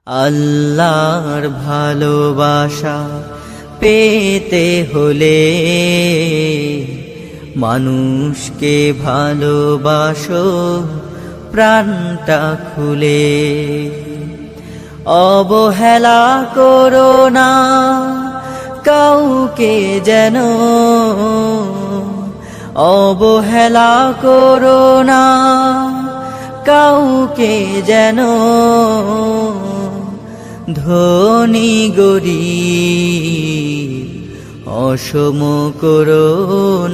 আল্লাহর ভালোবাসা পেতে হলে মানুষকে ভালোবাসো প্রাণটা খুলে। অবহেলা করো না কাউকে যেন, অবহেলা করো না কাউকে যেন। ধনী গরীব অসম করো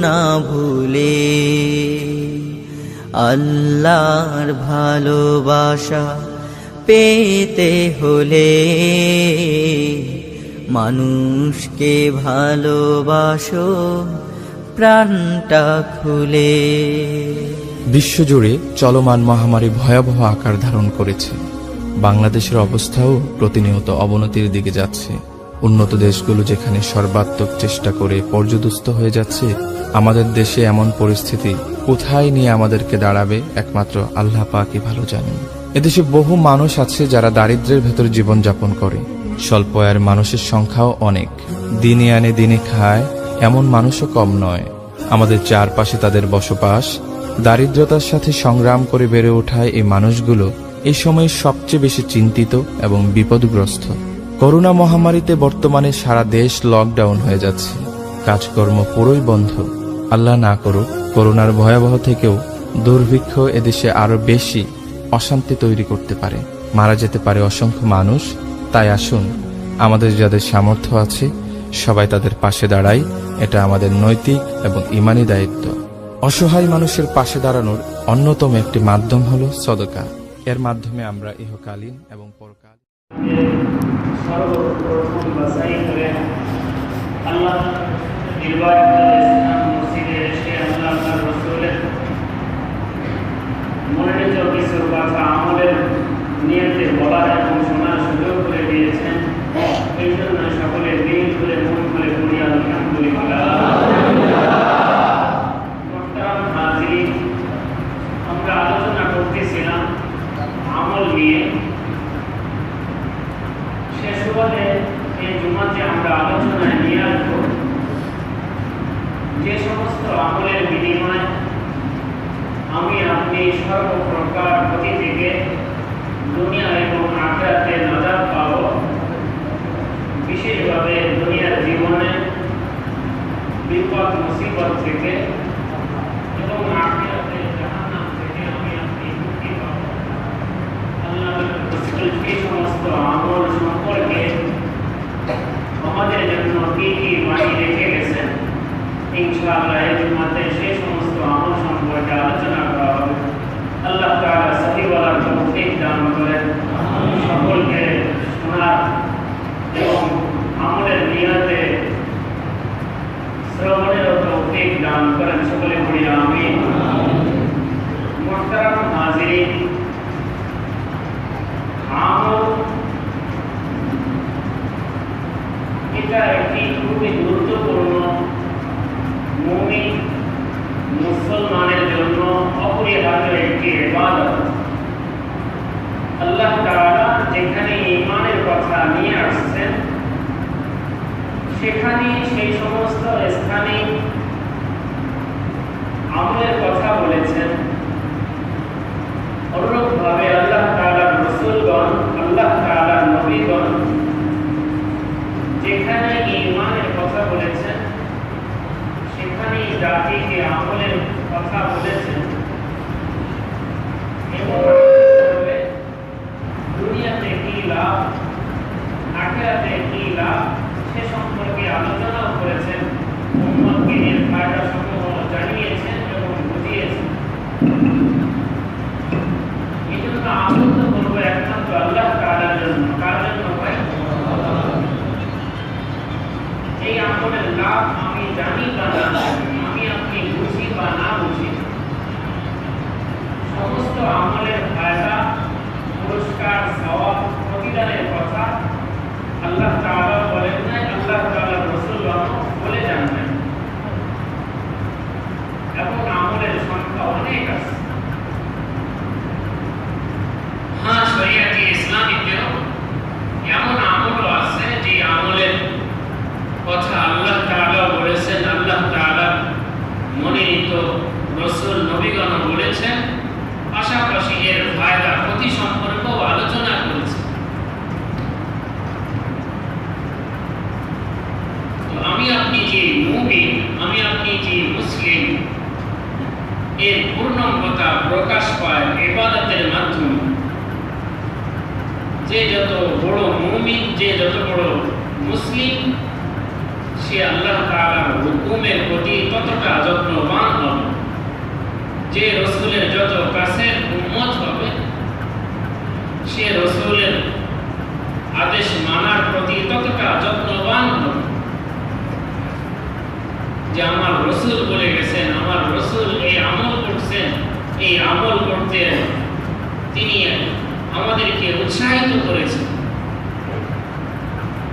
না ভুলে। আল্লাহর ভালোবাসা পেতে হলে মানুষকে ভালোবাসো প্রাণটা খুলে। বিশ্বজুড়ে চলমান মহামারী ভয়াবহ আকার ধারণ করেছে। বাংলাদেশের অবস্থাও প্রতিনিয়ত অবনতির দিকে যাচ্ছে। উন্নত দেশগুলো যেখানে সর্বাত্মক চেষ্টা করে পর্যদস্ত হয়ে যাচ্ছে, আমাদের দেশে এমন পরিস্থিতি কোথায় নিয়ে আমাদেরকে দাঁড়াবে একমাত্র আল্লাহ পাকই ভালো জানেন। এদেশে বহু মানুষ আছে যারা দারিদ্র্যের ভেতর জীবনযাপন করে। স্বল্প আয়ের মানুষের সংখ্যাও অনেক। দিনে আনে দিনে খায় এমন মানুষও কম নয়। আমাদের চারপাশে তাদের বসবাস। দারিদ্রতার সাথে সংগ্রাম করে বেড়ে ওঠায় এই মানুষগুলো এই সময়ে সবচেয়ে বেশি চিন্তিত এবং বিপদগ্রস্ত। করোনা মহামারীতে বর্তমানে সারা দেশ লকডাউন হয়ে যাচ্ছে, কাজকর্ম পুরোই বন্ধ। আল্লাহ না করুক করোনার ভয়াবহ থেকেও দুর্ভিক্ষ এদেশে আরো বেশি অশান্তি তৈরি করতে পারে, মারা যেতে পারে অসংখ্য মানুষ। তাই আসুন আমাদের যাদের সামর্থ্য আছে সবাই তাদের পাশে দাঁড়াই। এটা আমাদের নৈতিক এবং ঈমানি দায়িত্ব। অসহায় মানুষের পাশে দাঁড়ানোর অন্যতম একটি মাধ্যম হলো সদকা। এর মাধ্যমে আমরা ইহকালীন এবং পরকাল সর্বপ্রথম বাছাই করে আল্লাহ নির্বাচিত ইসলাম মসজিদে এসে আল্লাহ তার রাসূলের মনোনীত কিছু কথা আমলের নিয়তে বলার এবং শোনার সুযোগ করে দিয়েছেন। এই জন্য সকলে দিল খুলে মন খুলে পড়ি আলহামদুলিল্লাহ। মুহতারাম হাজিরিন, আমরা আলোচনা করতেছিলাম আমল নিয়ে। শেষ সুবাদে এই জুমাতে আমরা আলোচনায় নিয়ে আসবো যে সমস্ত আমলের বিনিময়ে আমি আপনি সর্বপ্রকার ক্ষতি থেকে দুনিয়া এবং আখিরাতে নাজাত পাব। বিশেষভাবে দুনিয়ার জীবনে বিপদ মুসিবত থেকে এবং আখিরাতে জাহান্নাম থেকে আমি আপনি মুক্তি পাব। আল্লাহ এই সমস্ত আমল সম্পর্কে আমাদের জন্য কি কি বাণী রেখে গেছেন, ইনশাআল্লাহ এই জুমাতে সেই সমস্ত আমল সম্পর্কে আলোচনা করা হবে। আল্লাহ তাআলা সহি বলার তৌফিক দান করেন, সকলকে শোনার এবং আমলের নিয়তে শ্রবণের তৌফিক দান করেন। সকলে পড়ি আমিন। মুহতারাম হাজিরিন, আমল এটা একটি খুবই গুরুত্বপূর্ণ মুমিন মুসলমানের জন্য অপরিহার্য একটি ইবাদত। আল্লাহ তাআলা যেখানে ঈমানের কথা নিয়ে আসছেন সেখানে সেই সমস্ত স্থানে আমলের কথা বলেছেন। অনুরূপভাবে আল্লাহ তাআলার রাসূলগণ, আল্লাহ তাআলার নবীগণ যেখানে ঈমানের কথা বলেছেন সেখানে জাতিকে আমলের কথা বলেছেন এবং দুনিয়াতে কি লাভ, আখিরাতে কি লাভ সে সম্পর্কে আলোচনাও করেছেন। উম্মতকে এর ফায়দা সমূহ জানিয়েছেন এবং বুঝিয়েছেন। এই জন্য আমল তো করবো একমাত্র আল্লাহ তাআলার জন্য। কার জন্য ভাই? এই আমলের লাভ আমি জানি বা না জানি, আমি আপনি বুঝি বা না বুঝি, সমস্ত আমলের ফায়দা, পুরস্কার, সওয়াব, প্রতিদানের কথা আল্লাহ তাআলা বলেন নাই, আল্লাহ তাআলার রাসূলগণ বলে যান নাই। এবং আমলের সংখ্যা অনেক আছে। হ্যাঁ, শরিয়াতে ইসলামীতেও যে যত বড় মুমিন, যে যত বড় মুসলিম, সে আল্লাহ তাআলার হুকুমের প্রতি ততটা যত্নবান হবে। যে রসুলের যত কাছের উম্মত হবে, সে রসুলের আদেশ মানার প্রতি ততটা যত্নবান হবে। যে আমার রসুল বলে গেছেন, আমার রসুল এই আমল করছেন, এই আমল করতে তিনি আমাদেরকে উৎসাহিত করেছেন,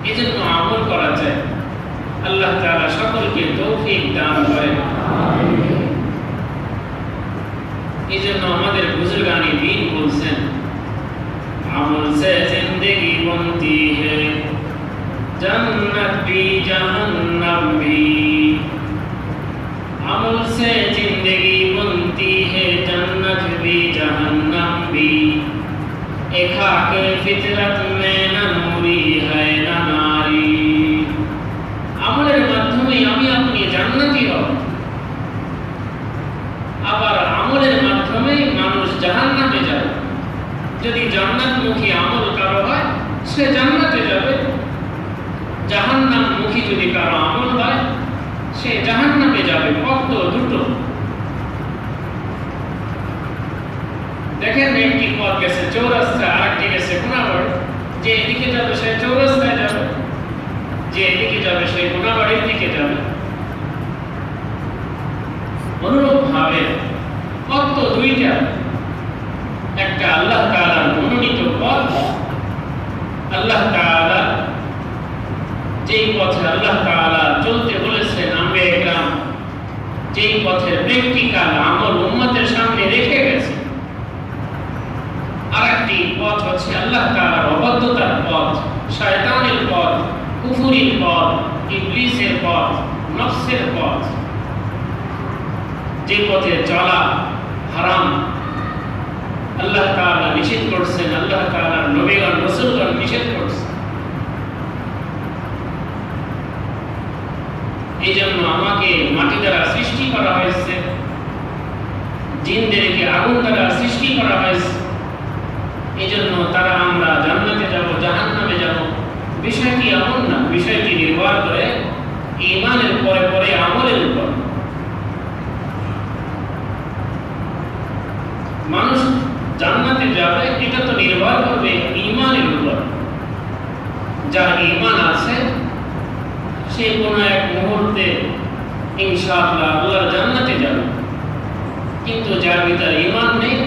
এজন্য আমল করা যায়। আল্লাহ তাআলা সকলকে তৌফিক দান করেন। এই জন্য আমাদের বুজুর্গানি দ্বীন বলছেন, আমল সে জিন্দেগি বনতি হে, जन्नत भी जहन्नम भी। अमल से जिंदगी बनती है जन्नत भी जहन्नम भी। एक खाके फितरत में न नूरी है न नारी। আমলের মাধ্যমে আমি আপনি জান্নাতি হব, আবার আমলের মাধ্যমে মানুষ জাহান্নামে যাবে। যদি জান্নাতমুখী আমল কারো হয়, সে জান্নাতে যাবে। জাহান্নামমুখী যদি কারো আমল হয়, সে জাহান্নামে যাবে। পথ দুটো। দেখেন, একটি পথ গেছে চৌরাস্তা, আরেকটি গেছে কোনাবাড়ি। যে এদিকে যাবে সে চৌরাস্তায় যাবে, যে এদিকে যাবে সে কোনাবাড়ির দিকে যাবে। অনুরূপ ভাবে পথ তো দুইটা। একটা আল্লাহ তাআলার মনোনীত পথ, আল্লাহ তাআলা যেই পথে আল্লাহ তাআলা চলতে বলেছেন, আম্বিয়া ইকরাম যেই পথের প্র্যাকটিক্যাল আমল উম্মতের সামনে রেখে গেছে। আর একটি পথ হচ্ছে আল্লাহ তাআলার অবাধ্যতার পথ, শয়তানের পথ, কুফরির পথ, ইবলিসের পথ, নফসের পথ। যে পথে চলা হারাম, আল্লাহ তাআলা নিষেধ করছেন, আল্লাহ তাআলার নবীগণ রাসূলগণ নিষেধ করছেন। এই জন্য আমাকে মাটি দ্বারা সৃষ্টি করা হয়েছে, জিনদেরকে আগুন দ্বারা সৃষ্টি করা হয়েছে। এই জন্য তারা আমরা জান্নাতে যাব, জাহান্নামে যাব, বিষয়টি এমন না। বিষয়টি নির্ভর করে ঈমানের পরে পরে আমলের উপর। মানুষ জান্নাতে যাবে, এটা তো নির্ভর করবে ঈমানের উপর। যার ঈমান আছে সে কোনো এক মুহূর্তে ইনশাআল্লাহ আল্লাহর জান্নাতে যাবে। কিন্তু যার ভিতরে ঈমান নেই,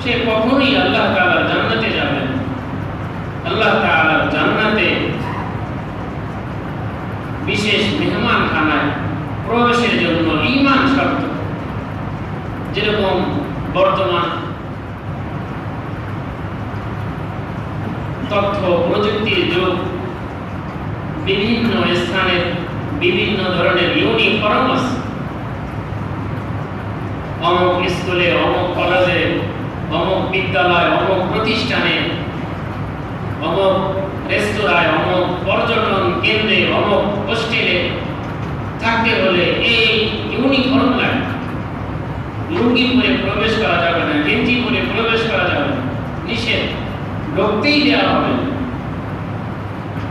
সে কখনোই আল্লাহ তাআলার জান্নাতে যাবে না। আল্লাহ তাআলার জান্নাতে বিশেষ মেহমানখানায় প্রবেশের জন্য ঈমান শর্ত। যেরকম বর্তমান তথ্য প্রযুক্তির যুগ, বিভিন্ন স্থানে বিভিন্ন ধরনের ইউনিফর্ম আছে। অমুক স্কুলে, অমুক কলেজে, অমুক বিদ্যালয়, অমুক প্রতিষ্ঠানে, অমুক রেস্তোরাঁয়, অমুক পর্যটন কেন্দ্রে, অমুক হোস্টেলে থাকতে হলে এই ইউনিফর্ম লাগে। লুঙ্গি পরে প্রবেশ করা যাবে না, গেঞ্জি পরে প্রবেশ করা যাবে না, নিষেধ, ঢুকতেই দেওয়া হবে।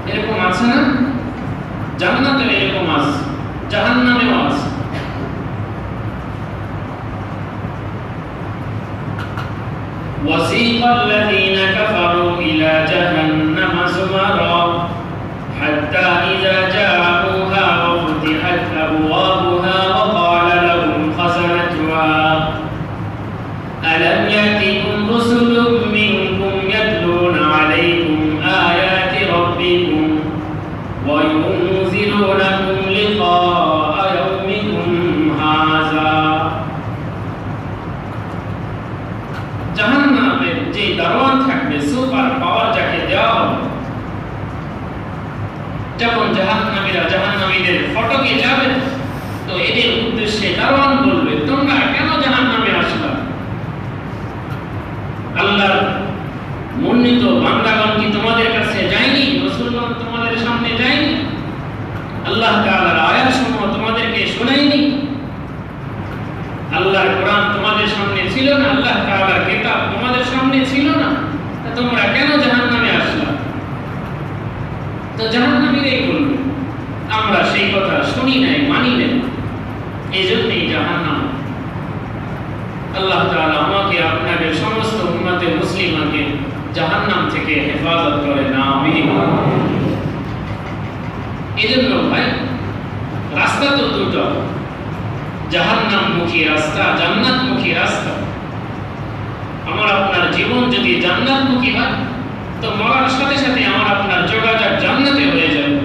এরকম আছে না? জান্নাতে এরকম আছে, জাহান্নামেও আছে। وَسِيقَ الَّذِينَ كَفَرُوا إِلَى جَهَنَّمَ زُمَرًا حَتَّى إِذَا جَاءُوهَا وَفُتِحَتْ أَبْوَابُهَا وَقَالَ لَهُمْ خَزَنَتُهَا أَلَمْ يَأْتِكُمْ رُسُلٌ مِّنكُمْ يَتْلُونَ عَلَيْكُمْ آيَاتِ رَبِّكُمْ وَيُنذِرُونَكُمْ لِقَاءَ يَوْمِكُمْ هَٰذَا। জাহান্নামের যে দারোয়ান থাকবে, সুপার পাওয়ার যাকে দেওয়া হবে, যখন জাহান্নামীরা জাহান্নামীদের ফটকে যাবে, তো এদের উদ্দেশ্যে দারোয়ান বলবে, তোমরা কেন জাহান্নামে আসলা? আল্লাহর মনোনীত বান্দাগণ কি তোমাদের কাছে যায়নি? রাসূলগণ তোমাদের সামনে যায়নি? আল্লাহ তাআলার আয়াতসমূহ তোমাদেরকে শোনায়নি? আল্লাহর কোরআন তোমাদের সামনে ছিল না? আল্লাহ তাআলার কিতাব তোমাদের সামনে ছিল না? তা তোমরা কেন জাহান্নামে আসলা? শুনি নাই, মানি নাই, এই জন্যই জাহান্নাম। আল্লাহ তাআলা আমাকে আপনাকে সমস্ত উম্মতে মুসলিমাকে জাহান্নাম থেকে হেফাজত করেন, আমিন। এজন্য ভাই, রাস্তা তো দুটো, জাহান্নামমুখী রাস্তা, জান্নাতমুখী রাস্তা। আমার আপনার জীবন যদি জান্নাতমুখী হয়, তো মরার সাথে সাথে আমার আপনার যোগাযোগ জান্নাতে হয়ে যাবে।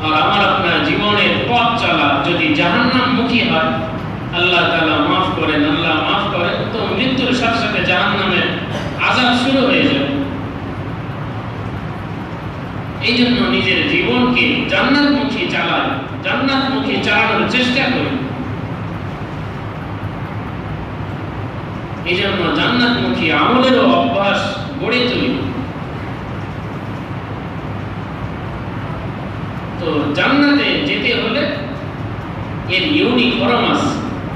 আর আমার আপনার জীবনের পথ চলা যদি জাহান্নামমুখী হয়, আল্লাহ তাআলা মাফ করেন, আল্লাহ মাফ করেন, তো মৃত্যুর সাথে সাথে জাহান্নামের আযাব শুরু হয়ে যাবে। এই জন্য নিজের জীবনকে জান্নাতমুখী চালায়, জান্নাতমুখী চালানোর চেষ্টা করি। এই জন্য জান্নাতমুখী আমলেরও অভ্যাস গড়ে তুলি। তো জান্নাতে যেতে হলে এর ইউনিফর্ম আছে,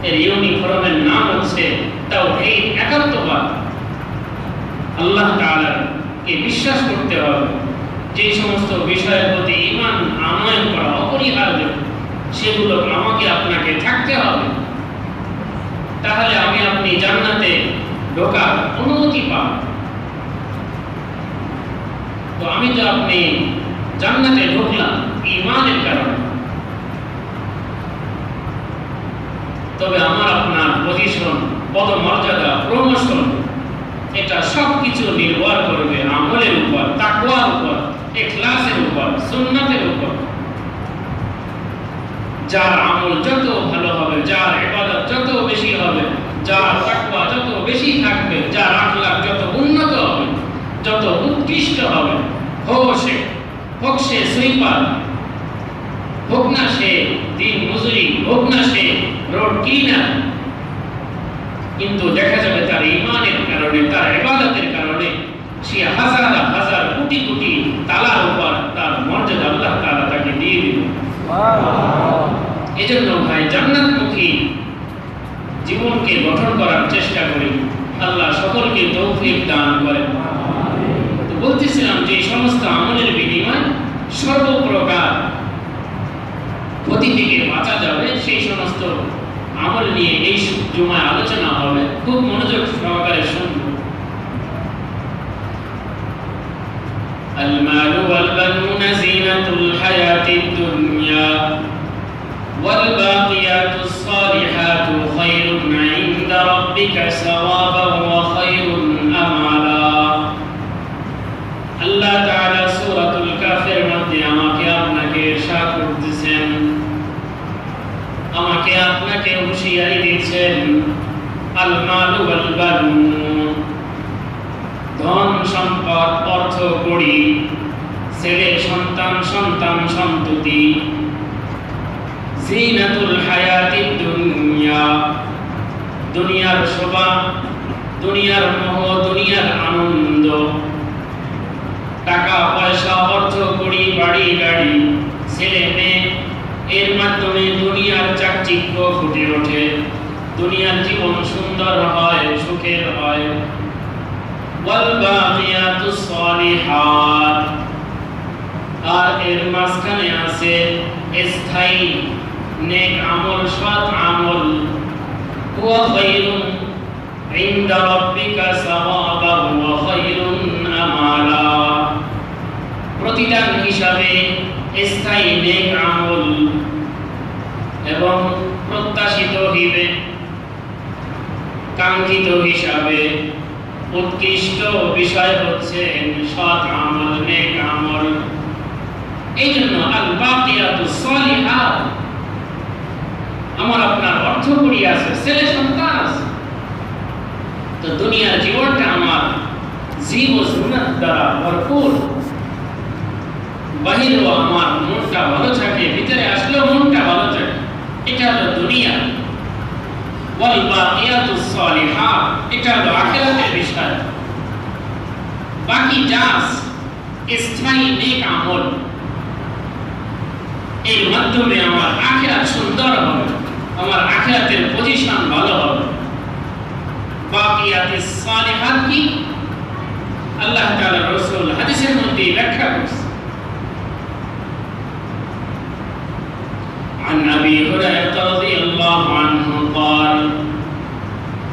এর ইউনিফর্মের নাম হচ্ছে তাওহীদ, একাত্মবাদ। আল্লাহ তাআলাকে বিশ্বাস করতে হবে, যে সমস্ত বিষয়ের প্রতি ঈমান আনয়ন করা অপরিহার্য, সেগুলো আমাকে আপনাকে থাকতে হবে। তাহলে আমি আপনি জান্নাতে ঢোকার অনুমতি পাব। তো আমি তো আপনি জান্নাতে ঢুকলাম ঈমানের কারণে, তবে আমার আপনার পজিশন, পদমর্যাদা, প্রমোশন, এটা সবকিছু নির্ভর করবে আমলের উপর, তাকওয়ার উপর, ইখলাসের উপর, সুন্নাতের উপর। যার আমল যত ভালো হবে, যার ইবাদত যত বেশি হবে, যার তাকওয়া যত বেশি থাকবে, যার আখলাক যত উন্নত হবে, যত উৎকৃষ্ট হবে, হোক সে সুইপার, হোক না সে দিন মজুরি, হোক না সে রোড ক্লিনার, কিন্তু দেখা যাবে তার ঈমানের কারণে, তার ইবাদতের কারণে সে হাজার হাজার কোটি কোটি তালার উপর তার মর্যাদা আল্লাহ তাআলা তাকে দিয়ে দিবেন। এজন্য ভাই, জান্নাতমুখী জীবনকে গঠন করার চেষ্টা করি। আল্লাহ সকলকে তৌফিক দান করেন। তো বলতেছিলাম যে সমস্ত আমলের বিনিময় সর্বপ্রকার ক্ষতি থেকে বাঁচা যাবে, সেই সমস্ত আমল নিয়ে এই জুমায় আলোচনা হবে। খুব মনোযোগ সহকারে শুনব। المال والبنون زينة الحياة الدنيا والباقيات الصالحات خير عند ربك ثوابا وخير أملا। আল্লাহ তাআলা সূরাতুল কাফের মধ্যে আমাকে আপনাকে ইরশাদ করতেছেন, আমাকে আপনাকে হুঁশিয়ারি দিচ্ছেন, আল মালু ওয়াল বানুন, ধন সম্পদ, অর্থ কড়ি, ছেলে সন্তান, সন্তান সন্ততি, জিনাতুল হায়াতিদ দুনিয়া, দুনিয়ার শোভা, দুনিয়ার মোহ, দুনিয়ার আনন্দ, টাকা পয়সা, অর্থ কড়ি, বাড়ি গাড়ি, ছেলে মেয়ে, এর মাধ্যমে দুনিয়ার চাকচিক্য ফুটে ওঠে, দুনিয়ার জীবন সুন্দর হয়, সুখের হয়। ওয়াল বাকিয়াতুস সালিহাত, আর এর মাঝখানে আছে স্থায়ী নেক আমল, সৎ আমল। ওয়া খায়রুন ইনদা রাব্বিকা সাওয়াবান ওয়া খায়রুন আমালা, প্রতিদান হিসাবে স্থায়ী নেক আমল এবং প্রত্যাশিত হিবে, কাঙ্ক্ষিত হিসাবে উৎকৃষ্ট বিষয় হচ্ছে সৎ আমল, নেক আমল। এই জন্য আল বাকিয়াতুস সালিহাত, আমার আপনার অর্থ কড়ি আছে, ছেলে সন্তান আছে, তো দুনিয়ার জীবনটা আমার জীব ও সুন্নাত দ্বারা ভরপুর। বাহিরেও আমার মনটা ভালো থাকে, ভিতরে আসলেও মনটা ভালো থাকে, এটা হলো দুনিয়া। ওয়াল বাকিয়াতুস সালিহাত, এটা হলো আখিরাতের বিষয়। বাকি যা স্থায়ী নেক আমল, এর মাধ্যমে আমার আখিরাত সুন্দর হবে, আমার আখিরাতের পজিশন ভালো হবে। বাকিয়াতুস সালিহাত কি? আল্লাহ তাআলা রাসূল হাদিসের মধ্যে ব্যাখ্যা করেছেন, أبي هريرة رضي الله عنه قال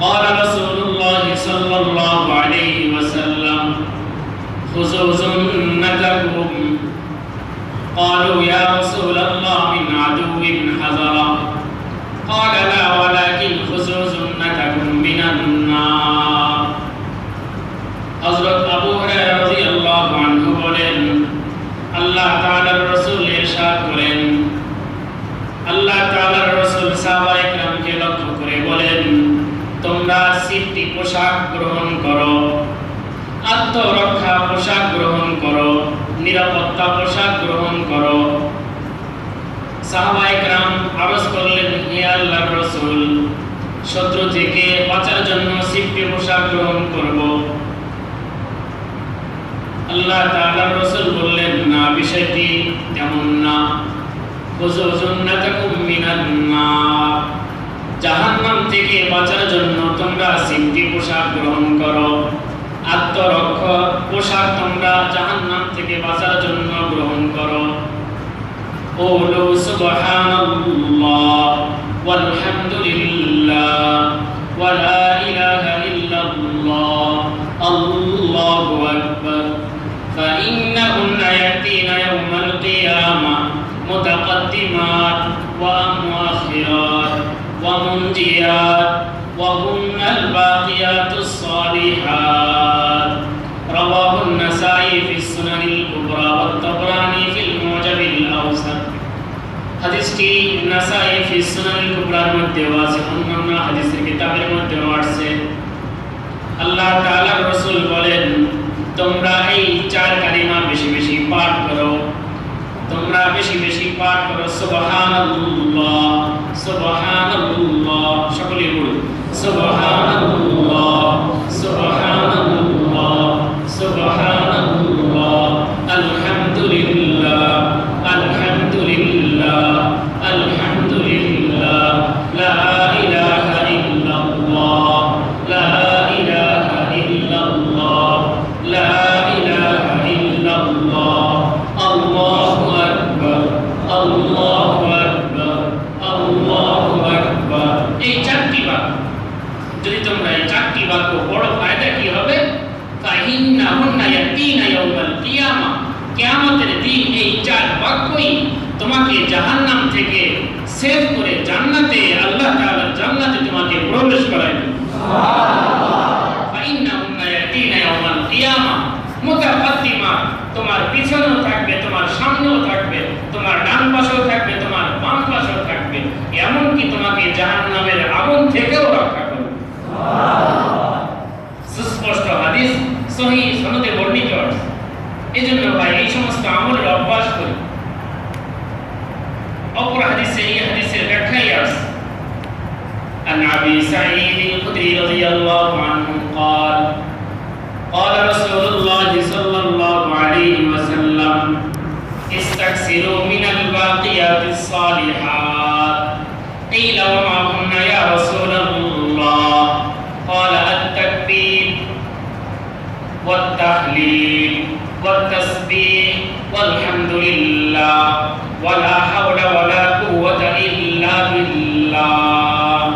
قال رسول الله صلى الله عليه وسلم خذوا سنتكم قالوا يا رسول الله من عدو حذرا قال لا ولكن خذوا سنتكم من النار হযরত আবু হুরায়রা রাদিয়াল্লাহু আনহু বলেন আল্লাহ তাআলার রাসূল ইরশাদ করেন আল্লাহ তাআলার রাসূল সাহাবায়ে কেরামকে লক্ষ্য করে বলেন তোমরা সিফতি পোশাক গ্রহণ করো আত্মরক্ষা পোশাক গ্রহণ করো নিরাপত্তা পোশাক গ্রহণ করো সাহাবায়ে কেরাম আরজ করলেন হে আল্লাহর রাসূল শত্রু থেকে বাঁচার জন্য সিফতি পোশাক গ্রহণ করব আল্লাহ তাআলার রাসূল বললেন না বিষয়টি তেমন না খুযু সুন্নাতাকুম মিনান নার জাহান্নাম থেকে বাঁচার জন্য তোমরা সিফতি পোশাক গ্রহণ করো আত্মরক্ষা পোশাক তোমরা জাহান্নাম থেকে বাঁচার জন্য গ্রহণ করো قولوا سبحان الله والحمد لله ولا إله إلا الله الله أكبر فإنهن يأتين يوم القيامة متقدمات ومؤخرات ومنجيات وهن الباقيات الصالحات رواه النسائي في السنن الكبرى والطبراني في المعجم الأوسط হাদিসটি নাসাই ফি সুনানিল কুবরার মধ্যে আছে অন্যান্য হাদিসের কিতাবের মধ্যে আছে আল্লাহ তাআলার রাসূল বলেন তোমরা এই চার কালিমা বেশি বেশি পাঠ করো তোমরা বেশি বেশি পাঠ করো সুবহানাল্লাহ সুবহানাল্লাহ সকলে বলুন সুবহানাল্লাহ সুবহানাল্লাহ সুবহানাল্লাহ আলহামদুলিল্লাহ আলহামদুলিল্লাহ আলহামদুলিল্লাহ লা ইলাহা ইল্লাল্লাহ লা ইলাহা ইল্লাল্লাহ লা ইলাহা ইল্লাল্লাহ আল্লাহু আকবার আল্লাহু আকবার আল্লাহু আকবার এই চারটি বাক্য যদি তোমরা এই চারটি বাক্য পড়ো ফায়দা কি হবে ফাইন্নাহুন্না ইয়াতিনা ইয়াউমাল কিয়ামা কিয়ামতের দিন এই চার বাক্যই তোমাকে জাহান্নাম থেকে সেভ করে জান্নাতে আল্লাহ তাআলার জান্নাতে তোমাকে প্রবেশ করাবে সুবহানাল্লাহ ফাইন্নাহুন্না ইয়াতিনা ইয়াউমাল কিয়ামা মুতাকাদ্দিমা তোমার পিছনেও থাকবে তোমার সামনেও থাকবে তোমার ডান পাশেও থাকবে তোমার বাম পাশেও থাকবে এমন কি তোমাকে জাহান্নামের আগুন থেকেও রক্ষা করবে সুবহানাল্লাহ সুস্পষ্ট হাদিস সহিহ সনদে বর্ণিত আছে এজন্য ভাই এই সমস্ত আমলের অভ্যাস করি অপর হাদিসে এই হাদিসের ব্যাখ্যাই আছে عن أبي سعيد الخدري رضي الله عنه قال قال رسول الله صلى الله عليه وسلم استكثروا من الباقيات الصالحات قيل وما هن يا رسول الله قال التكبير والتهليل والتسبيح والحمد لله ولا حول ولا قوة إلا بالله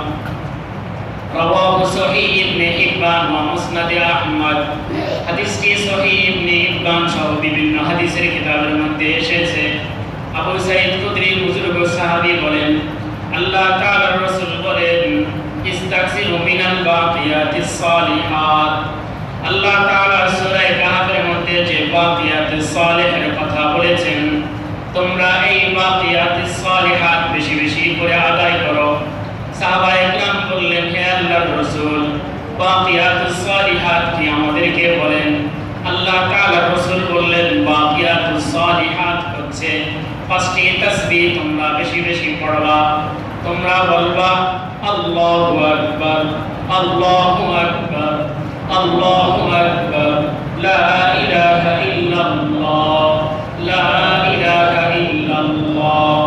رواه صحيح ابن حبان ومسند أحمد হাদিসটি সহিহ ইবনে হিব্বান সহ বিভিন্ন হাদিসের কিতাবের মধ্যে এসেছে আবু সাঈদ খুদরি বুজুর্গ সাহাবী বলেন আল্লাহ তাআলার রাসূল বলেন ইস্তাগসিরু মিনাল বাকিয়াতিস সালিহাত আল্লাহ তাআলা সূরা কাহফের মধ্যে যে বাকিয়াতুস সালিহের কথা বলেছেন তোমরা এই বাকিয়াতুস সালিহাত বেশি বেশি করে আদায় করো সাহাবায়ে কেরাম বললেন হে আল্লাহর রাসূল বাকিয়াতুস সালিহাত কি আমাদেরকে বলেন আল্লাহ তাআলার রাসূল বললেন বাকিয়াতুস সালিহাত হচ্ছে পাঁচটি তাসবিহ তোমরা বেশি বেশি পড়বা তোমরা বলবা আল্লাহু আকবার আল্লাহু আকবার আল্লাহু আকবার লা ইলাহা ইল্লাল্লাহ লা ইলাহা ইল্লাল্লাহ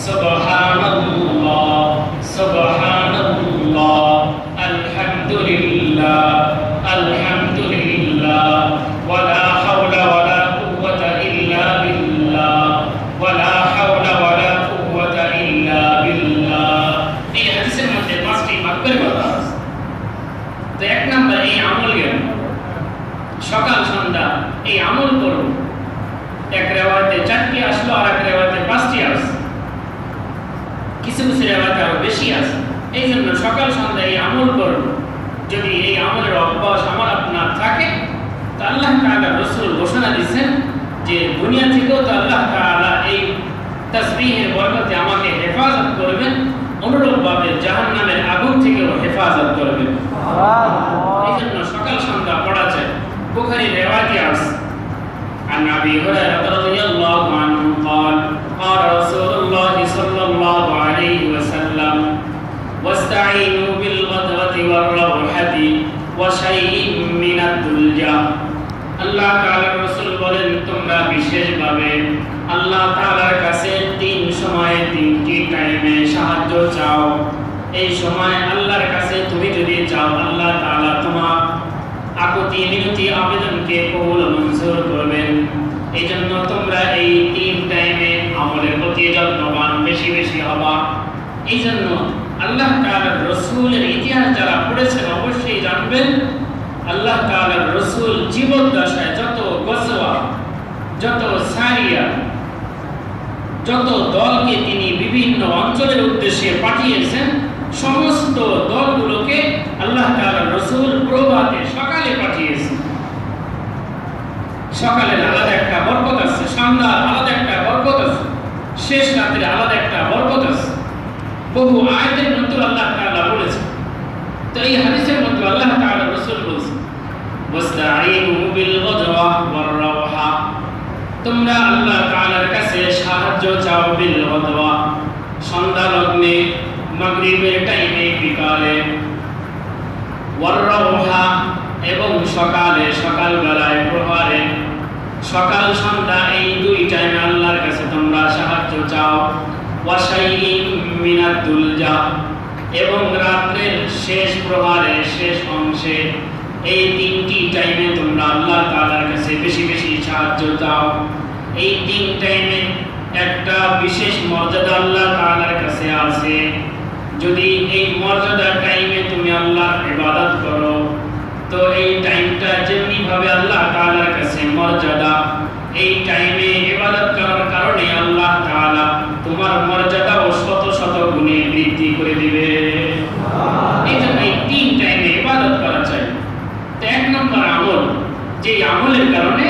সুবহানাল্লাহ সুবহানাল্লাহ আলহামদুলিল্লাহ আলহামদুলিল্লাহ ওয়ালা হাওলা ওয়ালা কুওয়াতা ইল্লা বিল্লাহ ওয়ালা হাওলা ওয়ালা কুওয়াতা ইল্লা বিল্লাহ আমল করব। এক রেওয়ায়তে 4টি আসলো, আর এক রেওয়ায়তে 5টি আসলো, কিছু কিছু রেওয়ায়তে আরো বেশি আছে। এই জন্য সকাল সন্ধ্যা এই আমল করব। যদি এই আমলের অভ্যাস আমার আপনার থাকে, তো আল্লাহ তাআলা রাসূল ঘোষণা দিয়েছেন যে দুনিয়া থেকেও তো আল্লাহ তাআলা এই তাসবিহের বরকতে আমাকে হেফাজত করবেন, অনুরূপভাবে জাহান্নামের আগুন থেকেও হেফাজত করবেন। এই জন্য সকাল সন্ধ্যা পড়া চাই। বুখারীর রিওয়ায়াতে আছে, عن أبي هريرة رضي الله عنه قال قال رسول الله صلى الله عليه وسلم واستعينوا بالغدوة والروحة وشيء من الدلجة। আল্লাহ তাআলার রাসূল বলেন, তোমরা বিশেষভাবে আল্লাহ তাআলার কাছে 3 সময়ে 3টি টাইমে সাহায্য চাও। এই সময় আল্লাহর কাছে তুমি যদি চাও, আল্লাহ তাআলা তোমার আকুতি মিনতি আবেদনকে কবুল মঞ্জুর করবেন। এই জন্য তোমরা এই 3 টাইমে আমলের প্রতি যত্নবান বেশি বেশি হবা। এই জন্য আল্লাহ তাআলার রাসূলের ইতিহাস যারা পড়েছেন অবশ্যই জানবেন, আল্লাহ তাআলার রাসূল জীবদ্দশায় যত গজওয়া, যত সারিয়া, যত দলকে তিনি বিভিন্ন অঞ্চলের উদ্দেশ্যে পাঠিয়েছেন, সমস্ত দলগুলোকে আল্লাহ তাআলার রাসূল প্রভাতে সকালে পাঠিয়েছেন। সকালের আলাদা একটা বরকত আছে, সন্ধ্যার আলাদা একটা বরকত আছে, শেষ রাতের আলাদা একটা বরকত আছে। বহু আয়াতের মধ্যে আল্লাহ তাআলা বলেছেন। তো এই হাদিসের মধ্যে আল্লাহ তাআলার রাসূল বলেছেন, ওয়াস্তাঈনু বিল গদওয়া ওয়ার রাওহা, তোমরা আল্লাহ তাআলার কাছে সাহায্য চাও বিল গদওয়া, সন্ধ্যা লগ্নে, মাগরিবের টাইমে, বিকালে, ওয়ার রাওহা এবং সকালে, সকালবেলায়, প্রভারে, সকাল সন্ধ্যা এই 2 টাইমে আল্লাহর কাছে তোমরা সাহায্য চাও। ওয়াশাইইন মিনাদ দুলজা, এবং রাতের শেষ প্রভারে, শেষ অংশে, এই 3টি টাইমে তোমরা আল্লাহ তাআলার কাছে বেশি বেশি সাহায্য চাও। এই 3 টাইমে একটা বিশেষ মর্যাদা আল্লাহ তাআলার কাছে আছে। যদি এই মর্যাদার টাইমে তুমি আল্লাহর ইবাদত করো, তো এই টাইমটা যেমনি ভাবে আল্লাহ তাআলার কাছে মর্যাদা, এই টাইমে ইবাদত করার কারণে আল্লাহ তাআলা তোমার মর্যাদা ও শত শত গুণে বৃদ্ধি করে দিবে। এই জন্য এই 3 টাইমে ইবাদত করা চাই। তো 1 নম্বর আমল, যে আমলের কারণে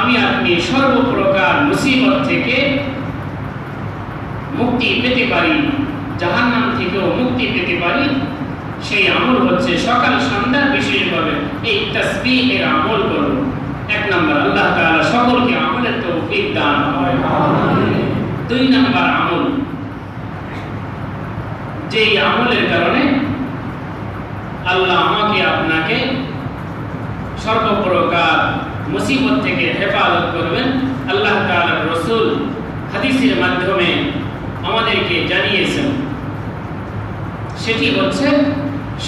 আমি আপনি সর্বপ্রকার মুসিবত থেকে মুক্তি পেতে পারি, জাহান্নাম থেকেও মুক্তি পেতে পারি, সেই আমল হচ্ছে সকাল সন্ধ্যা বিশেষভাবে এই তাসবিহের আমল করুন। 1 নম্বর, আল্লাহ তাআলা সকলকে আমলের তৌফিক দান করেন। 2 নম্বর আমল, যে আমলের কারণে আল্লাহ আমাকে আপনাকে সর্বপ্রকার মুসিবত থেকে হেফাজত করবেন। আল্লাহ তাআলার রাসূল হাদিসের মাধ্যমে আমাদেরকে জানিয়েছেন, সেটি হচ্ছে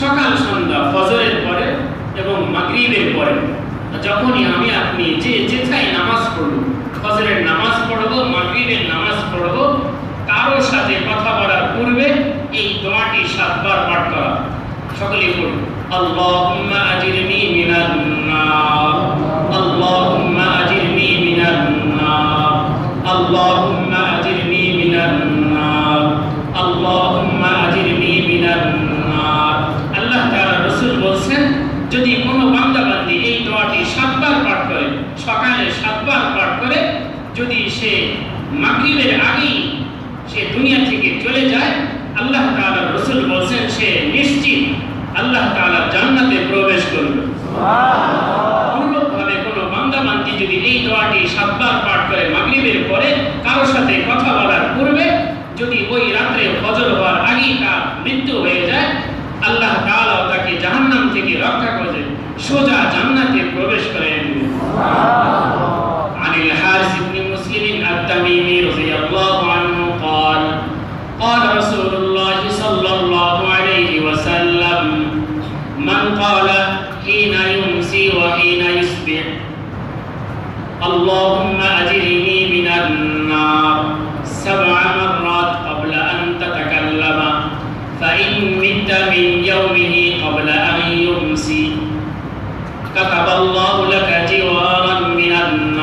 সকাল সন্ধ্যা, ফজরের পরে এবং মাগরিবের পরে, যখনই আমি আপনি যে যেথায় নামাজ পড়ব, ফজরের নামাজ পড়ব, মাগরিবের নামাজ পড়ব, কারোর সাথে কথা বলার পূর্বে এই দোয়াটি 7 বার পাঠ করা। সকলেই পড়ুন, আল্লাহুম্মা আজিরনি মিনান নার, আল্লাহুম্মা আজিরনি মিনান নার, আল্লাহুম্মা আজিরনি মিনান নার, আল্লাহুম্মা আজিরনি মিনান নার। আল্লাহ তাআলা রাসূল বলেন, যদি কোনো বান্দা বান্দি এই দোয়াটি 7 বার পাঠ করে, সকালে 7 বার পাঠ করে, যদি সে মাগরিবের আগেই সে দুনিয়া থেকে চলে যায়, আল্লাহ তাআলা রাসূল বলেন সে নিশ্চিত আল্লাহ তাআলা জান্নাতে প্রবেশ করবে। সুবহানাল্লাহ। অনুরূপভাবে কোনো বান্দা বান্দি যদি এই দোয়াটি 7 বার পাঠ করে মাগরিবের পরে, কারোর সাথে কথা বলার পূর্বে, যদি ওই রাত্রে ফজর হওয়ার আগেই তার মৃত্যু হয়ে যায়, আল্লাহ তাআলা তাকে জাহান্নাম থেকে রক্ষা করে সোজা জান্নাতে প্রবেশ করে নেবেন। সুবহানাল্লাহ। আনিল হারিস ইবনে মুসলিম আত-তামিমি রাদিয়াল্লাহু আনহু قال قال رسول الله صلى الله عليه وسلم من قال حين يمسي وحين يصبح اللهم أجرني من النار 7 مرات قبل أن تتكلم فإن مت من يومه قبل أن يمسي كتب الله لك جوارا من النار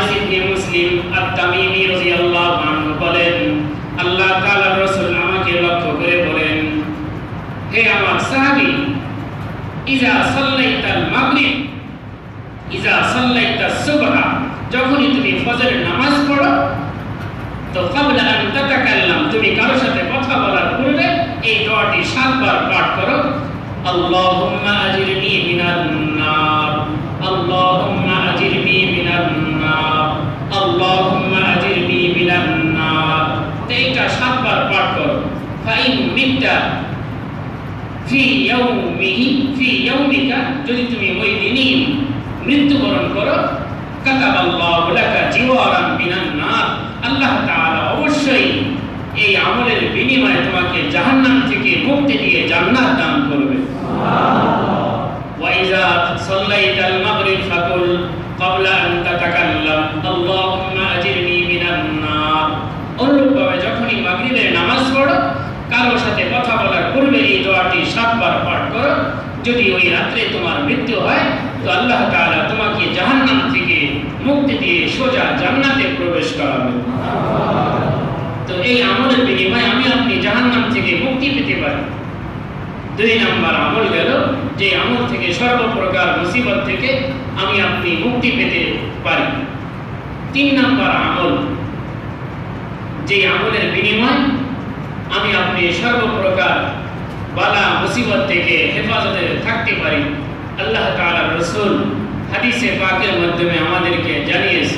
হারিস ইবনে মুসলিম আত-তামিমি রাদিয়াল্লাহু আনহু বলেন, আল্লাহ তাআলার রাসূল আমাকে লক্ষ্য করে বলেন, হে আমার সাহাবী, ইজা সাল্লাইতাল মাগরিব ইজা সাল্লাইতাস সুবহা, যখনই তুমি ফজরের নামাজ পড়ো, তো ক্বাবলা আন তাতাকাল্লাম, তুমি কারোর সাথে কথা বলার পূর্বে এই দোয়াটি 7 বার পাঠ করো। আল্লাহুম্মা আজিরনি মিনান নার, আল্লাহুম্মা আজিরনি মিনান নার, আল্লাহুম্মা আজিরনি মিনান নার। এইটা 7 বার পাঠ করো। ফাইন মিতা ফি ইয়াউমিকা, যদি তুমি ওই দিনই মৃত্যুবরণ করো, কাতাবাল্লাহু লাকা জিওয়ারান মিনান নার, আল্লাহ তাআলা অবশ্যই এই আমলের বিনিময়ে তোমাকে জাহান্নাম থেকে মুক্তি দিয়ে জান্নাত দান করবে। ওয়া ইযা সাল্লাইতাল মাগরিব ফাকুল ক্বাবলা আন তাতাকাল্লাম আল্লাহুম্মা আজিরনি মিনান নার। অনুরূপভাবে যখনই মাগরিবের নামাজ পড়ো, কারোর সাথে কথা বলার পূর্বে এই দোয়াটি 7 বার পাঠ করো। যদি ওই রাত্রে তোমার মৃত্যু হয়, তো আল্লাহ তাআলা তোমাকে জাহান্নাম থেকে মুক্তি দিয়ে সোজা জান্নাতে প্রবেশ করাবে। তো এই আমলের বিনিময়ে আমি আপনি জাহান্নাম থেকে মুক্তি পেতে পারি। 2 নম্বর আমল গেল, যে আমল থেকে সর্বপ্রকার মুসিবত থেকে আমি আপনি মুক্তি পেতে পারি। 3 নম্বর আমল, যে আমলের বিনিময়ে আমি আপনি সর্বপ্রকার বালা মুসিবত থেকে হেফাজতে থাকতে পারি। আল্লাহ তাআলার রাসূল হাদিসে পাকের মাধ্যমে আমাদেরকে জানিয়েছে,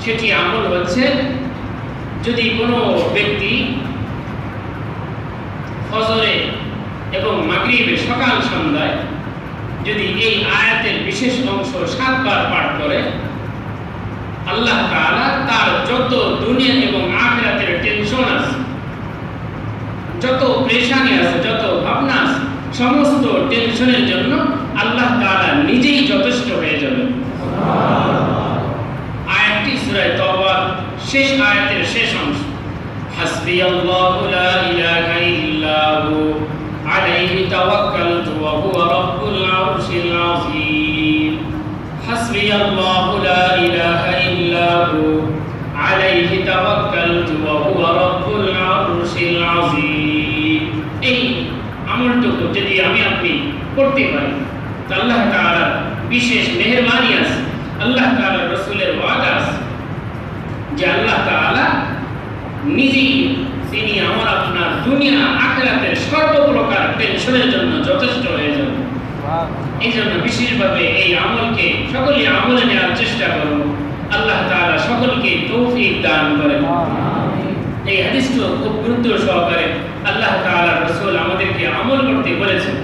সেটি আমল হচ্ছে, যদি কোনো ব্যক্তি ফজরে এবং মাগরিবে সকাল সন্ধ্যায় যদি এই আয়াতের বিশেষ অংশ 7 বার পাঠ করে, আল্লাহ তাআলা তার যত দুনিয়া এবং আখিরাতের টেনশন আছে, যত পেরেশানি আছে, যত ভাবনা আছে, সমস্ত টেনশনের জন্য আল্লাহ তাআলা নিজেই যথেষ্ট হয়ে যাবে। আয়াতটি সূরা তাওবার শেষ আয়াতের শেষ অংশ, হাসবিয়াল্লাহু লা ইলাহা ইল্লা হু আলাইহি তাওয়াক্কালতু ওয়া হুয়া রাব্বুল আরশিল আযীম। হাসবিয়াল্লাহু লা ইলাহা ইল্লা হু আলাইহি তাওয়াক্কালতু ওয়া হুয়া রাব্বুল আরশিল আযীম। এই আমলটুকু যদি আমি আপনি করতে পারি, তো আল্লাহ তাআলার বিশেষ মেহেরবানি আছে, আল্লাহ তাআলার রাসূলের ওয়াদা আছে যে আল্লাহ তাআলা নিজেই তিনি আমার আপনার দুনিয়া আখিরাতের সর্বপ্রকার টেনশনের জন্য যথেষ্ট হয়ে যাবে। এই জন্য বিশেষভাবে এই আমলকে সকলে আমলে নেওয়ার চেষ্টা করব। আল্লাহ তাআলা সকলকে তৌফিক দান করেন। এই হাদিসটা খুব গুরুত্ব সহকারে আল্লাহ তাআলার রাসূল আমাদেরকে আমল করতে বলেছেন।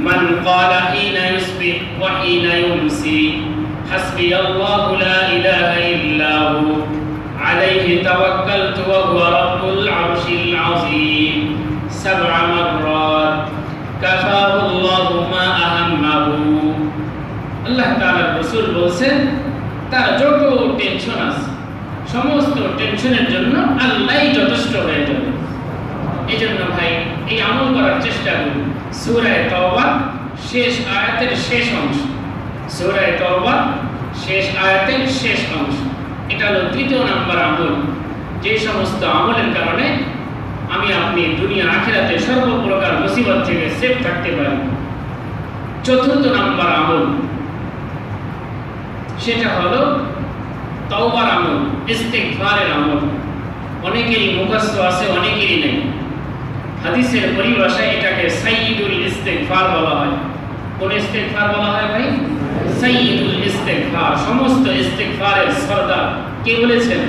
মান ক্বালা হিনা ইউসবিহ ওয়া হিনা ইউমসি হাসবিয়াল্লাহু লা ইলাহা ইল্লা হু আলাইহি তাওয়াক্কালতু ওয়া হুয়া রাব্বুল আরশিল আযীম 7 মাররাত কাফাহুল্লাহু মা আহাম্মাহু। আল্লাহ তাআলার রাসূল বলেন, তার যত টেনশন আছে, সমস্ত টেনশনের জন্য আল্লাহই যথেষ্ট হয়ে যাবে। এই জন্য ভাই এই আমল করার চেষ্টা করুন। সূরা তাওবা শেষ আয়াতের শেষ অংশ, সূরা তাওবা শেষ আয়াতের শেষ অংশ, এটা হলো 3 নম্বর আমল, যে সমস্ত আমলের কারণে আমি আপনি দুনিয়া আখিরাতে সর্বপ্রকার মুসিবত থেকে সেফ থাকতে পারি। 4 নম্বর আমল, সেটা হলো তাওবার আমল, ইস্তিগফারের আমল। অনেকেরই মুখস্থ আছে, অনেকেরই নেই। হাদিসের পরিভাষায় এটাকে সাইয়্যিদুল ইস্তিগফার বলা হয়। কোন ইস্তিগফার বলা হয় ভাই? সাইয়্যিদুল ইস্তিগফার, সমস্ত ইস্তিগফারের সরদার। কে বলেছেন?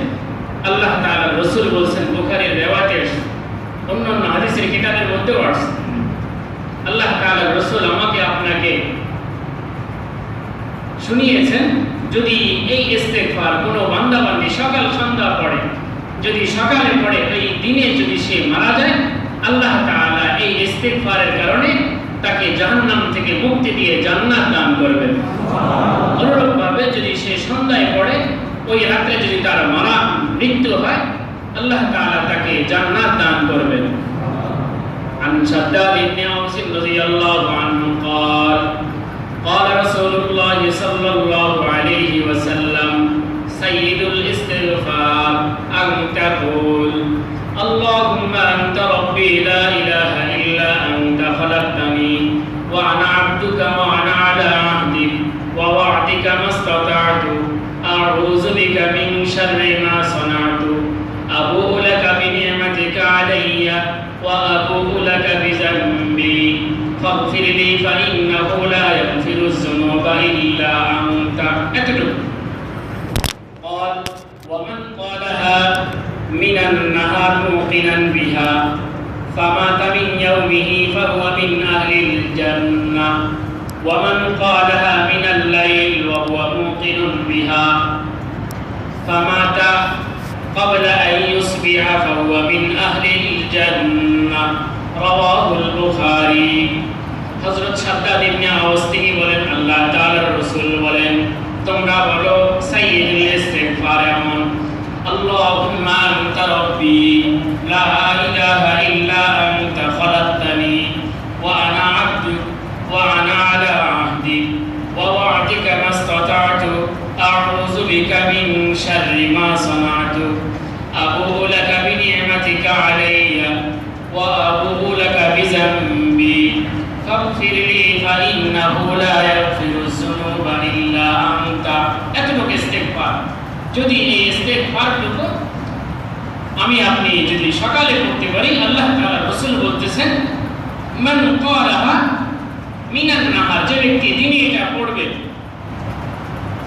আল্লাহ তাআলার রাসূল বলেছেন, বুখারীর রিওয়ায়েতে, অন্যান্য হাদিসের কিতাবের মধ্যেও আছে। আল্লাহ তাআলার রাসূল আমাকে আপনাকে শুনিয়েছেন, যদি এই ইস্তিগফার কোনো বান্দা বান্দি সকাল সন্ধ্যা পড়ে, যদি সকালে পড়ে, ওই দিনে যদি সে মারা যায়, আল্লাহ তাআলা এই ইস্তিগফারের কারণে তাকে জাহান্নাম থেকে মুক্তি দিয়ে জান্নাত দান করবেন। অনুরূপভাবে যদি সে সন্ধ্যায় পড়ে, ওই রাতে যদি তার মৃত্যু হয়, আল্লাহ তাআলা তাকে জান্নাত দান করবেন। আন শাদ্দাদ ইবনে আওস রাদিয়াল্লাহু আনহু قال قال رسول الله صلى الله عليه وسلم سيد الاستغفار أن تقول اللهم أنت ربي لا إله إلا أنت خلقتني وأنا عبدك وأنا على عهدك ووعدك ما استطعت أعوذ بك من شر ما صنعت أبوء لك بنعمتك علي وأبوء لك بذنبي فاغفر لي فإنه لا يغفر الذنوب إلا أنت. قال ومن قالها من النهار موقنا بها فمات من يومه فهو من أهل الجنة ومن قالها من الليل وهو موقن بها فمات قبل أن يصبح فهو من أهل الجنة رواه البخاري. হযরত শাদ্দাদ ইবনে আওস তিনি বলেন আল্লাহ তাআলার রাসূল বলেন তোমরা বলো সাইয়্যিদুল ইস্তিগফার এমন আল্লাহুম্মা আনতা রাব্বি লা ইলাহা ইল্লা আনতা খালাকতানি ওয়া আনা আবদুক ওয়া আনা আলা আহদিক ওয়া ওয়া'দিকা মাসতাতা'তু আউযু বিকা মিন শাররি মা সানা'তু আবু'ু লাকা বিনি'মাতিকা আলাইয়া ওয়া আবু'ু লাকা বিযামবি ফাগফির লি ফাইন্নাহু লা ইয়াগফিরুয যুনুবা ইল্লা আনতা। এতটুকু ইস্তিগফার, যদি এই ইস্তিগফারটুকু আমি আপনি যদি সকালে পড়তে পারি, আল্লাহ তাআলা রাসূল বলতেছেন মান ক্বালাহা মিনান নাহার, যে ব্যক্তি দিনে এটা পড়বে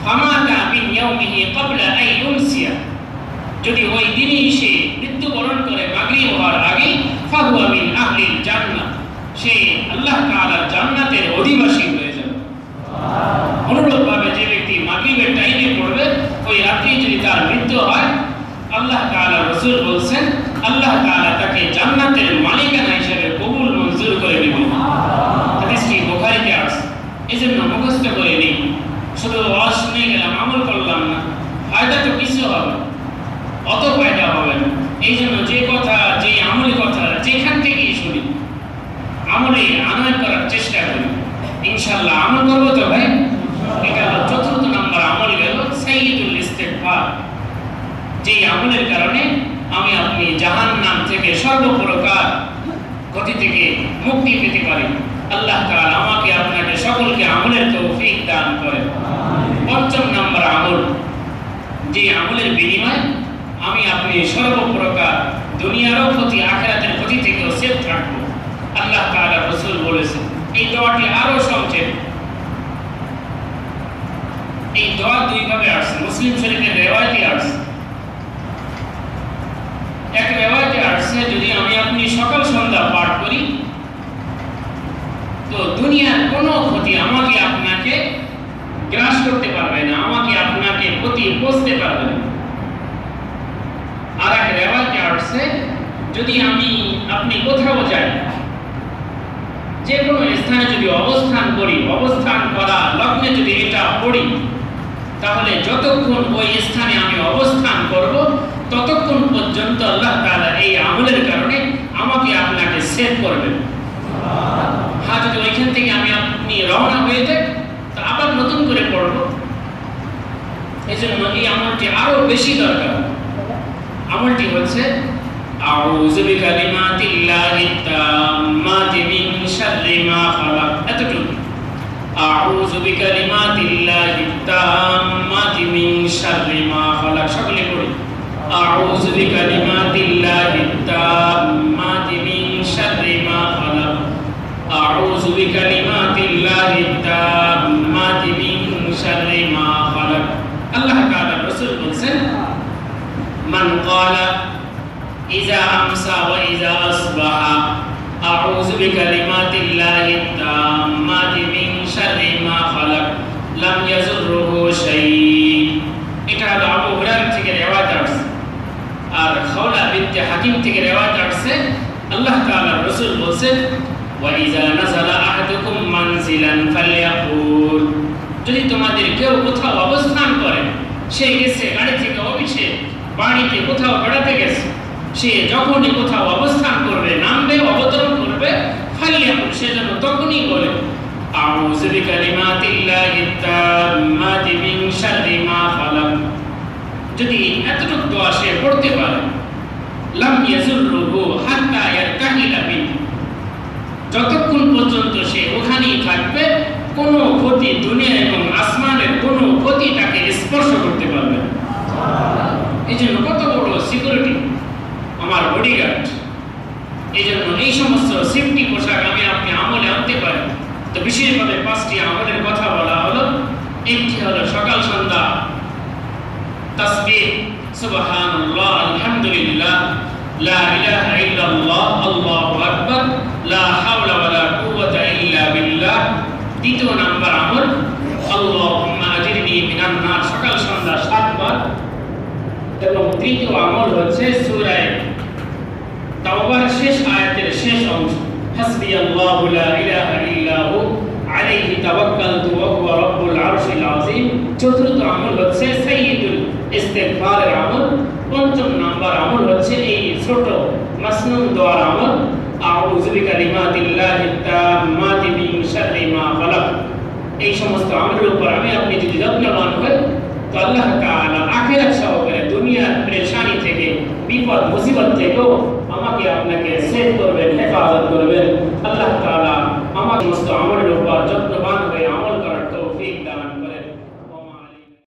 ফামাতা মিন ইয়াউমিহি ক্বাবলা আন ইউমসিয়া, যদি ওই দিনই সে মৃত্যুবরণ করে মাগরিব হওয়ার আগে ফাহুয়া মিন আহলিল জান্নাহ, সে আল্লাহ তাআলার জান্নাতের অধিবাসী হয়ে যাবে। অনুরূপভাবে যে ব্যক্তি মাগরিবের টাইমে পড়বে ওই রাতে যদি তার মৃত্যু হয়, আল্লাহ তাআলা রাসূল বলেন আল্লাহ তাআলা তাকে জান্নাতের মালিকানা হিসেবে কবুল মঞ্জুর করে নেবেন। হাদিসটি বুখারীতে আছে। এজন্য মুখস্থ করে নেই, শুধু ওয়াজ শুনে গেলাম আমল করলাম না, ফায়দা তো কিছু হবে, অত ফায়দা হবে না। এই জন্য যে কথা, যে আমলি কথা যেখান থেকেই শুনি আমলে আনয়ন করার চেষ্টা করি, ইনশাআল্লাহ আমল করবো তো ভাই। এটা হলো চতুর্থ নম্বর আমল গেল সাইয়্যিদুল ইস্তিগফার, যে আমলের কারণে আমি আপনি জাহান্নাম থেকে সর্বপ্রকার ক্ষতি থেকে মুক্তি পেতে পারি। আল্লাহ তাআলা আমাকে আপনাকে সকলকে আমলের তৌফিক দান করেন। পঞ্চম নম্বর আমল, যে আমলের বিনিময়ে আমি আপনি সর্বপ্রকার দুনিয়ারও ক্ষতি আখিরাতের ক্ষতি থেকেও সেফ থাকবো। আল্লাহ তাআলা রাসূল বলেছেন, এই দোয়াটি আরো সংক্ষেপ। এই দোয়া দুই ভাবে আসছে, মুসলিম শরীফের রিওয়ায়াতে আসছে। এক রিওয়ায়াতে আসছে যদি আমি আপনি সকাল সন্ধ্যা পাঠ করি তো দুনিয়ার কোনো ক্ষতি আমাকে আপনাকে গ্রাস করতে পারবে না, আমাকে আপনাকে ক্ষতি পৌঁছতে পারবে না। আর এক রিওয়ায়াতে আসছে যদি আমি আপনি কোথাও যাই, যে কোনো স্থানে যদি অবস্থান করি, অবস্থান করা লগ্নে যদি এটা পড়ি, তাহলে যতক্ষণ ওই স্থানে আমি অবস্থান করব ততক্ষণ পর্যন্ত আল্লাহ তাআলা এই আমলের কারণে আমাকে আপনাকে সেভ করবেন। হ্যাঁ, যদি ওইখান থেকে আমি আপনি রওনা হয়ে যাই তো আবার নতুন করে পড়ব। এই জন্য এই আমলটি আরো বেশি দরকার। আমলটি হচ্ছে আউযু বিকালিমাতিল্লাহি তাম্মাতি মিন শাররি মা খালাক। এতটুকু, আউযু বিকালিমাতিল্লাহি তাম্মাতি মিন শাররি মা খালাক। সকলে পড়ি, আউযু বিকালিমাতিল্লাহি তাম্মাতি মিন শাররি মা খালাক, আউযু বিকালিমাতিল্লাহি তাম্মাতি মিন শাররি মা খালাক। আল্লাহ তাআলা রাসূল বলেন মান ক্বালা ইযা আমসা ওয়া ইযা আসবাহা আউযু বিকালিমাতিল্লাহি তাম্মাতি মিন শাররি মা খালাক লাম ইয়াযুররুহু শাই। এটা হলো আবু হুরায়রা থেকে রিওয়ায়াত আছে। আর খাওলা বিনতে হাকিম থেকে রিওয়ায়াত আছে, আল্লাহ তাআলার রাসূল বলেন ওয়া ইযা নাযালা আহাদুকুম মানজিলান ফালইয়াকুল, যদি তোমাদের কেউ কোথাও অবস্থান করে, সে গেছে গাড়ি থেকে অফিসে, বাড়িতে কোথাও বেড়াতে গেছে, সে যখনই কোথাও অবস্থান করবে, নামবে, অবতরণ করবে, ফালইয়াকুল, সে যেন তখনই বলে আউযু বিকালিমাতিল্লাহিত তাম্মাতি মিন শাররি মা খালাক। যদি এতটুকু দোয়া সে পড়তে পারে, লাম ইয়াজুররুহু হাত্তা ইয়ারতাহিলা বিহি, যতক্ষণ পর্যন্ত সে ওখানেই থাকবে, কোনো ক্ষতি, দুনিয়া এবং আসমানের কোনো ক্ষতি তাকে স্পর্শ করতে পারবে না। এই জন্য কত বড় সিকিউরিটি আমার বডিগার্ড। এই জন্য এই সমস্ত সেফটি পোশাক আমি আপনি আমলে আনতে পারি। তো বিশেষভাবে 5টি আমলের কথা বলা হলো। একটি হলো সকাল সন্ধ্যা তাসবিহ, সুবহানাল্লাহ, আলহামদুলিল্লাহ, লা ইলাহা ইল্লাল্লাহ, আল্লাহু আকবার, লা হাওলা ওয়ালা কুওয়াতা ইল্লা বিল্লাহ। দ্বিতীয় নাম্বার আমল আল্লাহুম্মা আজিরনি মিনান নার, সকাল সন্ধ্যা 7 বার। এবং তৃতীয় আমল হচ্ছে সূরা তাওবার শেষ আয়াতের শেষ অংশ, হাসবিয়াল্লাহু লা ইলাহা ইল্লাহু আলাইহি তাওয়াক্কালতু ওয়া হুয়া রাব্বুল আরশিল আযীম। চতুর্থ আমল হচ্ছে সাইয়্যিদুল ইস্তিগফারের আমল। পঞ্চম নাম্বার আমল হচ্ছে এই ছোট মাসনুন দোয়ার আমল, আউযু বিকালিমাতিল্লাহিত তাম্মাতি মিন শাররি মা খালাক। এই সমস্ত আমলের উপর আমি আপনি যদি যত্নবান হই, তো আল্লাহ তাআলা আখিরাত সহকারে দুনিয়ার পেরেশানি থেকে, বিপদ মুসিবত থেকেও আমাকে আপনাকে সেভ করবেন, হেফাজত করবেন। আল্লাহ তাআলা আমার সমস্ত আমলের উপর যত্নবান